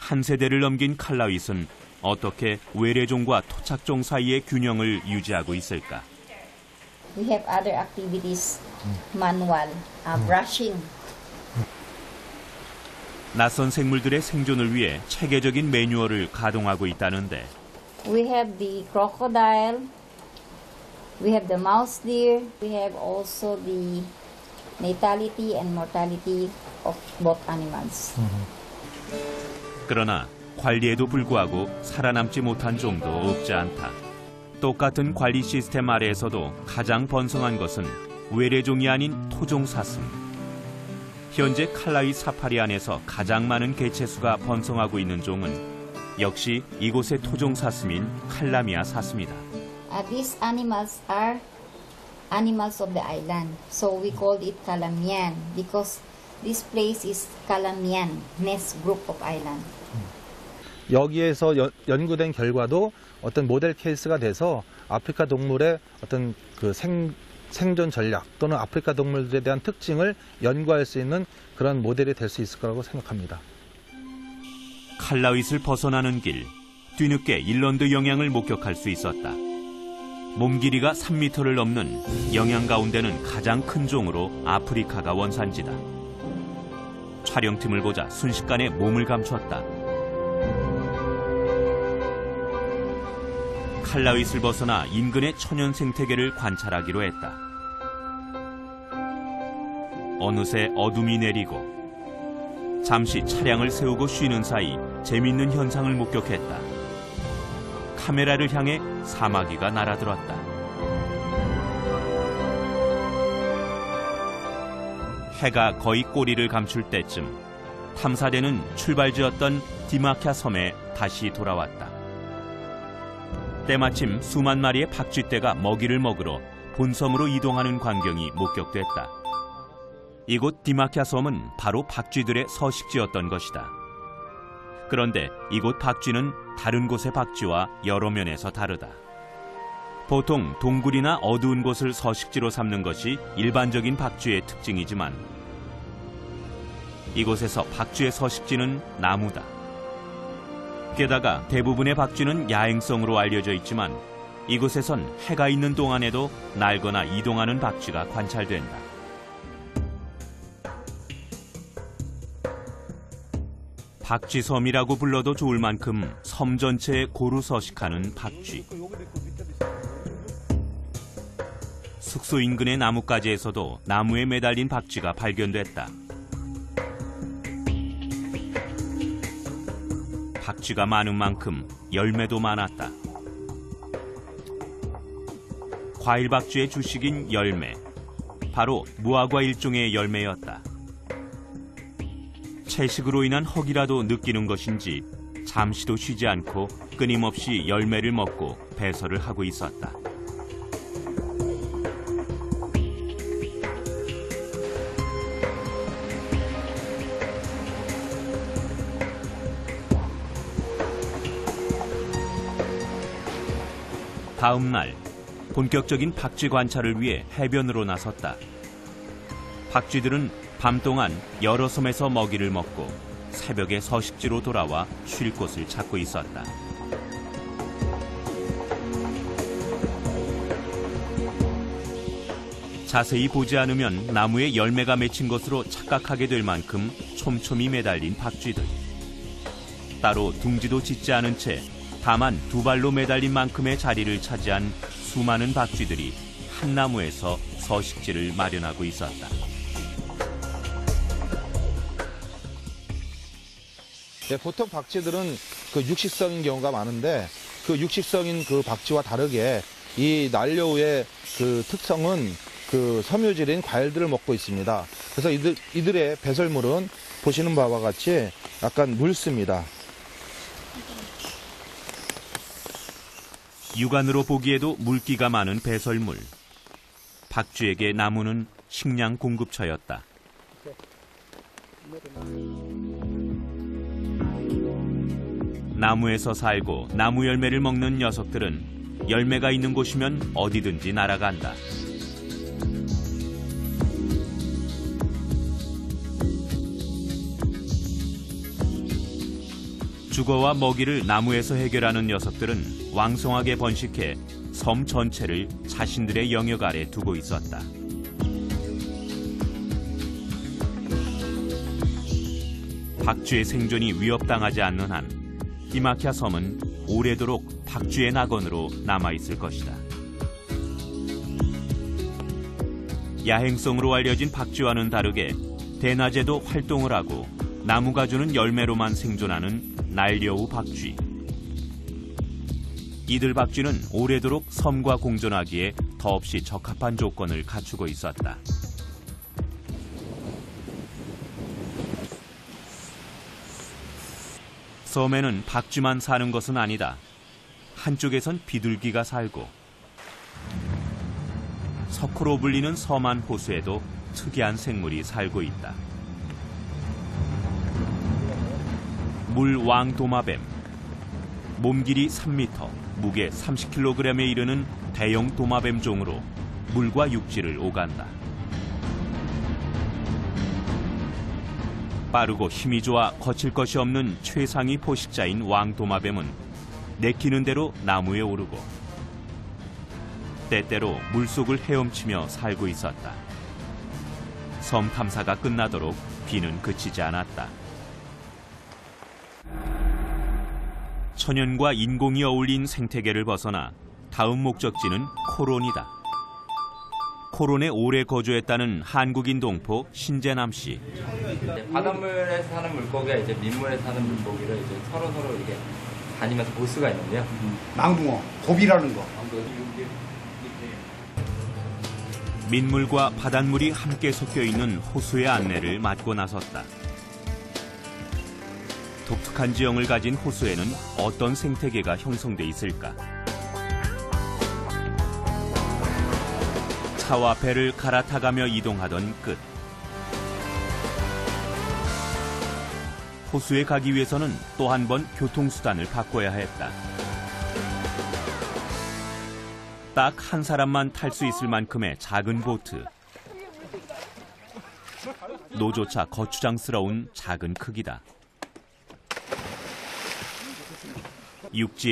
한 세대를 넘긴 칼라윗은 어떻게 외래종과 토착종 사이의 균형을 유지하고 있을까? We have other activities, manual, brushing. 낯선 생물들의 생존을 위해 체계적인 매뉴얼을 가동하고 있다는데 We have the crocodile, we have the mouse deer, we have also the natality and mortality of both animals. 그러나 관리에도 불구하고 살아남지 못한 종도 없지 않다. 똑같은 관리 시스템 아래에서도 가장 번성한 것은 외래종이 아닌 토종 사슴. 현재 칼라윗 사파리 안에서 가장 많은 개체수가 번성하고 있는 종은 역시 이곳의 토종 사슴인 칼라미아 사슴이다. These animals are animals of the island, so we call it Calamian because this place is Calamian nest group of island. 여기에서 연구된 결과도 어떤 모델 케이스가 돼서 아프리카 동물의 어떤 그 생존 전략 또는 아프리카 동물들에 대한 특징을 연구할 수 있는 그런 모델이 될 수 있을 거라고 생각합니다. 칼라윗을 벗어나는 길, 뒤늦게 일런드 영양을 목격할 수 있었다. 몸 길이가 3m를 넘는 영양 가운데는 가장 큰 종으로 아프리카가 원산지다. 촬영팀을 보자 순식간에 몸을 감췄다. 칼라윗을 벗어나 인근의 천연 생태계를 관찰하기로 했다. 어느새 어둠이 내리고 잠시 차량을 세우고 쉬는 사이 재밌는 현상을 목격했다. 카메라를 향해 사마귀가 날아들었다. 해가 거의 꼬리를 감출 때쯤 탐사대는 출발지였던 디마캬 섬에 다시 돌아왔다. 때마침 수만 마리의 박쥐떼가 먹이를 먹으러 본섬으로 이동하는 광경이 목격됐다. 이곳 디마캬 섬은 바로 박쥐들의 서식지였던 것이다. 그런데 이곳 박쥐는 다른 곳의 박쥐와 여러 면에서 다르다. 보통 동굴이나 어두운 곳을 서식지로 삼는 것이 일반적인 박쥐의 특징이지만 이곳에서 박쥐의 서식지는 나무다. 게다가 대부분의 박쥐는 야행성으로 알려져 있지만 이곳에선 해가 있는 동안에도 날거나 이동하는 박쥐가 관찰된다. 박쥐섬이라고 불러도 좋을 만큼 섬 전체에 고루 서식하는 박쥐. 숙소 인근의 나뭇가지에서도 나무에 매달린 박쥐가 발견됐다. 박쥐가 많은 만큼 열매도 많았다. 과일 박쥐의 주식인 열매, 바로 무화과 일종의 열매였다. 채식으로 인한 허기라도 느끼는 것인지 잠시도 쉬지 않고 끊임없이 열매를 먹고 배설을 하고 있었다. 다음 날 본격적인 박쥐 관찰을 위해 해변으로 나섰다. 박쥐들은 밤 동안 여러 섬에서 먹이를 먹고 새벽에 서식지로 돌아와 쉴 곳을 찾고 있었다. 자세히 보지 않으면 나무에 열매가 맺힌 것으로 착각하게 될 만큼 촘촘히 매달린 박쥐들. 따로 둥지도 짓지 않은 채 다만 두 발로 매달린 만큼의 자리를 차지한 수많은 박쥐들이 한 나무에서 서식지를 마련하고 있었다. 네, 보통 박쥐들은 그 육식성인 경우가 많은데 그 육식성인 그 박쥐와 다르게 이 난료우의 그 특성은 그 섬유질인 과일들을 먹고 있습니다. 그래서 이들의 배설물은 보시는 바와 같이 약간 묽습니다. 육안으로 보기에도 물기가 많은 배설물. 박쥐에게 나무는 식량 공급처였다. 나무에서 살고 나무 열매를 먹는 녀석들은 열매가 있는 곳이면 어디든지 날아간다. 주거와 먹이를 나무에서 해결하는 녀석들은 왕성하게 번식해 섬 전체를 자신들의 영역 아래 두고 있었다. 박쥐의 생존이 위협당하지 않는 한 디마키아 섬은 오래도록 박쥐의 낙원으로 남아있을 것이다. 야행성으로 알려진 박쥐와는 다르게 대낮에도 활동을 하고 나무가 주는 열매로만 생존하는 날려우 박쥐. 이들 박쥐는 오래도록 섬과 공존하기에 더없이 적합한 조건을 갖추고 있었다. 섬에는 박쥐만 사는 것은 아니다. 한쪽에선 비둘기가 살고 석호로 불리는 섬한 호수에도 특이한 생물이 살고 있다. 물왕도마뱀, 몸길이 3m, 무게 30kg에 이르는 대형 도마뱀 종으로 물과 육지를 오간다. 빠르고 힘이 좋아 거칠 것이 없는 최상위 포식자인 왕도마뱀은 내키는 대로 나무에 오르고 때때로 물속을 헤엄치며 살고 있었다. 섬 탐사가 끝나도록 비는 그치지 않았다. 천연과 인공이 어울린 생태계를 벗어나 다음 목적지는 코론이다. 코론에 오래 거주했다는 한국인 동포 신재남 씨. 바닷물에 사는 물고기가 이제 민물에 사는 물고기를 이제 서로 이렇게 다니면서 볼 수가 있는데요. 망둥어, 고비라는 거. 민물과 바닷물이 함께 섞여 있는 호수의 안내를 맡고 나섰다. 독특한 지형을 가진 호수에는 어떤 생태계가 형성돼 있을까? 차와 배를 갈아타가며 이동하던 끝. 호수에 가기 위해서는 또 한 번 교통수단을 바꿔야 했다. 딱 한 사람만 탈 수 있을 만큼의 작은 보트. 노조차 거추장스러운 작은 크기다. 육지